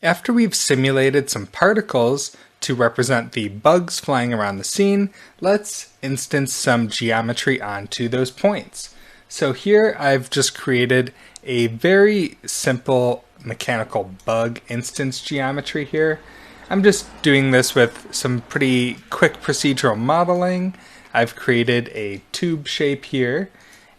After we've simulated some particles to represent the bugs flying around the scene, let's instance some geometry onto those points. So here I've just created a very simple mechanical bug instance geometry here. I'm just doing this with some pretty quick procedural modeling. I've created a tube shape here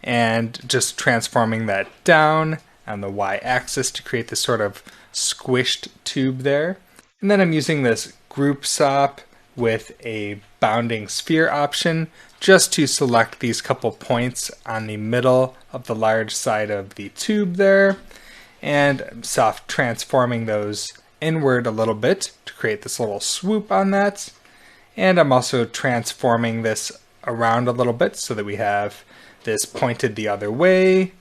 and just transforming that down on the y-axis to create this sort of squished tube there. And then I'm using this group SOP with a bounding sphere option just to select these couple points on the middle of the large side of the tube there, and soft transforming those inward a little bit to create this little swoop on that. And I'm also transforming this around a little bit so that we have this pointed the other way.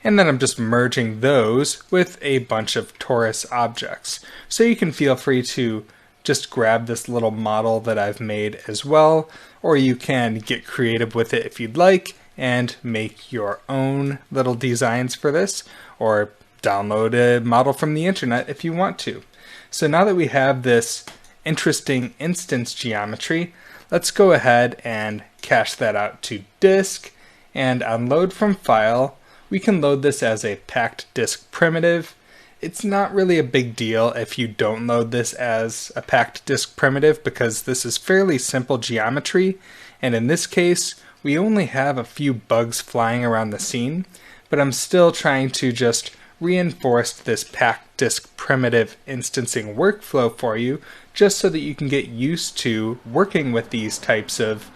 And then I'm just merging those with a bunch of torus objects. So you can feel free to just grab this little model that I've made as well, or you can get creative with it if you'd like and make your own little designs for this, or download a model from the internet if you want to. So now that we have this interesting instance geometry, let's go ahead and cache that out to disk, and on load from file, we can load this as a packed disk primitive. It's not really a big deal if you don't load this as a packed disk primitive because this is fairly simple geometry, and in this case we only have a few bugs flying around the scene, but I'm still trying to just reinforce this packed disk primitive instancing workflow for you just so that you can get used to working with these types of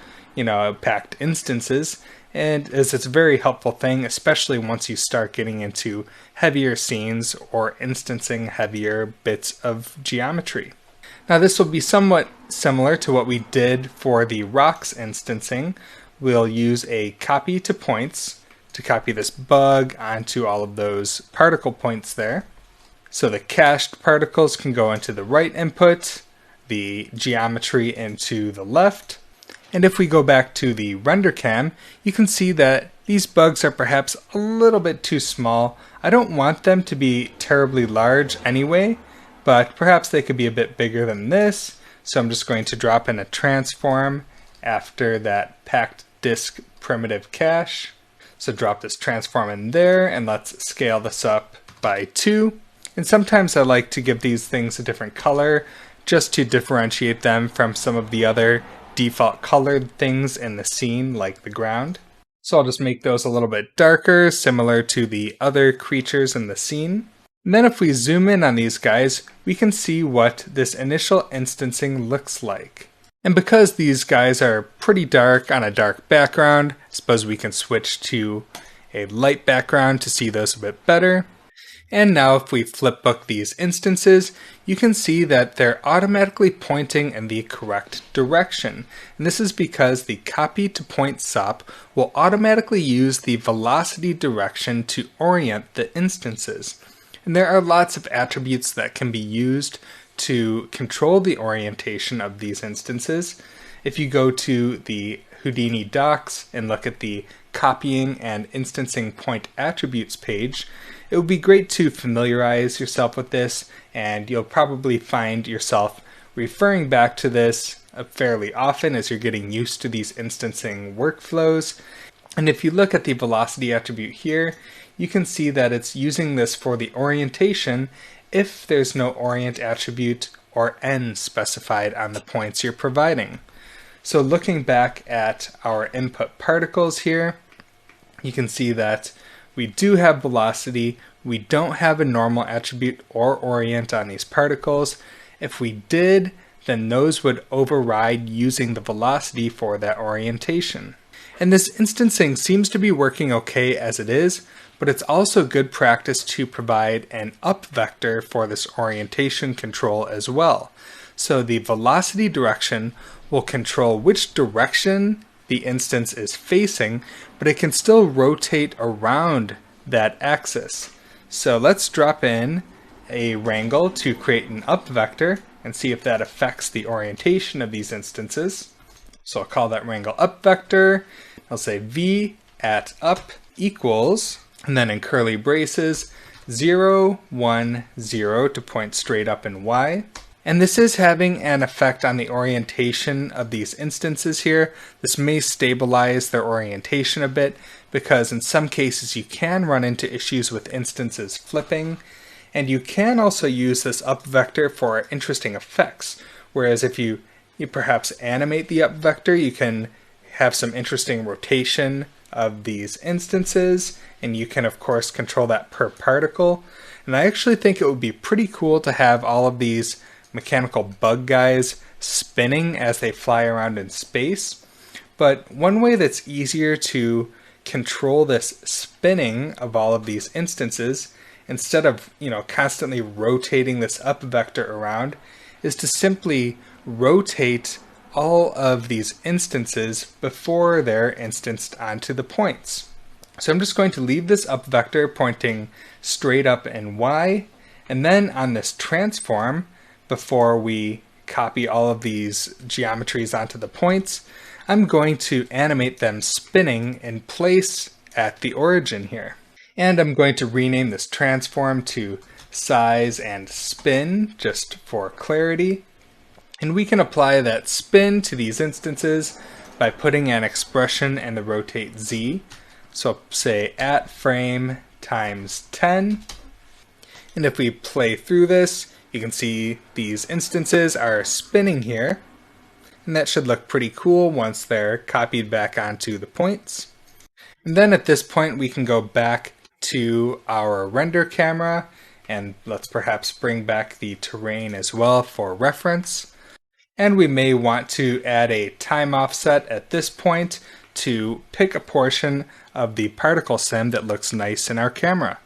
packed instances. And as it's a very helpful thing, especially once you start getting into heavier scenes or instancing heavier bits of geometry. Now this will be somewhat similar to what we did for the rocks instancing. We'll use a copy to points to copy this bug onto all of those particle points there. So the cached particles can go into the right input, the geometry into the left. And if we go back to the render cam, you can see that these bugs are perhaps a little bit too small. I don't want them to be terribly large anyway, but perhaps they could be a bit bigger than this. So I'm just going to drop in a transform after that packed disk primitive cache. So drop this transform in there, and let's scale this up by 2. And sometimes I like to give these things a different color just to differentiate them from some of the other default colored things in the scene, like the ground. So I'll just make those a little bit darker, similar to the other creatures in the scene. And then if we zoom in on these guys, we can see what this initial instancing looks like. And because these guys are pretty dark on a dark background, I suppose we can switch to a light background to see those a bit better. And now if we flipbook these instances, you can see that they're automatically pointing in the correct direction. And this is because the copy to point SOP will automatically use the velocity direction to orient the instances. And there are lots of attributes that can be used to control the orientation of these instances. If you go to the Houdini docs and look at the copying and instancing point attributes page, it would be great to familiarize yourself with this, and you'll probably find yourself referring back to this fairly often as you're getting used to these instancing workflows. And if you look at the velocity attribute here, you can see that it's using this for the orientation if there's no orient attribute or n specified on the points you're providing. So looking back at our input particles here, you can see that we do have velocity. We don't have a normal attribute or orient on these particles. If we did, then those would override using the velocity for that orientation. And this instancing seems to be working okay as it is, but it's also good practice to provide an up vector for this orientation control as well. So the velocity direction will control which direction the instance is facing, but it can still rotate around that axis. So let's drop in a wrangle to create an up vector and see if that affects the orientation of these instances. So I'll call that wrangle up vector. I'll say v at up equals, and then in curly braces, 0, 1, 0 to point straight up in Y. And this is having an effect on the orientation of these instances here. This may stabilize their orientation a bit because in some cases you can run into issues with instances flipping. And you can also use this up vector for interesting effects. Whereas if you perhaps animate the up vector, you can have some interesting rotation of these instances, and you can of course control that per particle. And I actually think it would be pretty cool to have all of these mechanical bug guys spinning as they fly around in space. But one way that's easier to control this spinning of all of these instances, instead of constantly rotating this up vector around, is to simply rotate all of these instances before they're instanced onto the points. So I'm just going to leave this up vector pointing straight up in Y, and then on this transform, before we copy all of these geometries onto the points, I'm going to animate them spinning in place at the origin here. And I'm going to rename this transform to size and spin just for clarity. And we can apply that spin to these instances by putting an expression in the rotate Z. So say at frame times 10. And if we play through this, you can see these instances are spinning here. And that should look pretty cool once they're copied back onto the points. And then at this point we can go back to our render camera, and let's perhaps bring back the terrain as well for reference. And we may want to add a time offset at this point to pick a portion of the particle sim that looks nice in our camera.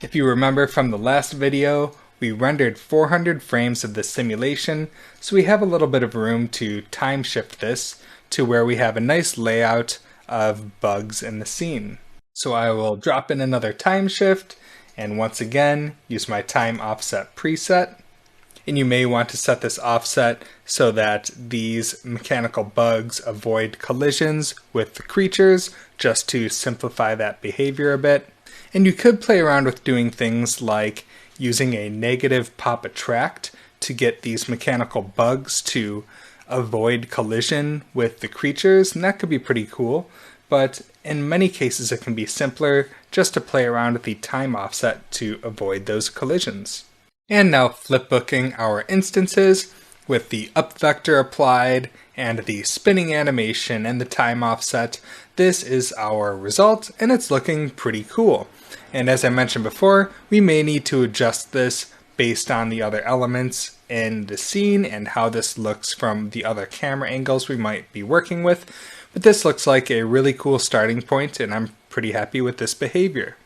If you remember from the last video, we rendered 400 frames of this simulation, so we have a little bit of room to time shift this to where we have a nice layout of bugs in the scene. So I will drop in another time shift, and once again use my time offset preset. And you may want to set this offset so that these mechanical bugs avoid collisions with the creatures, just to simplify that behavior a bit. And you could play around with doing things like using a negative pop attract to get these mechanical bugs to avoid collision with the creatures, and that could be pretty cool. But in many cases it can be simpler just to play around with the time offset to avoid those collisions. And now flipbooking our instances with the up vector applied and the spinning animation and the time offset. This is our result, and it's looking pretty cool. And as I mentioned before, we may need to adjust this based on the other elements in the scene and how this looks from the other camera angles we might be working with. But this looks like a really cool starting point, and I'm pretty happy with this behavior.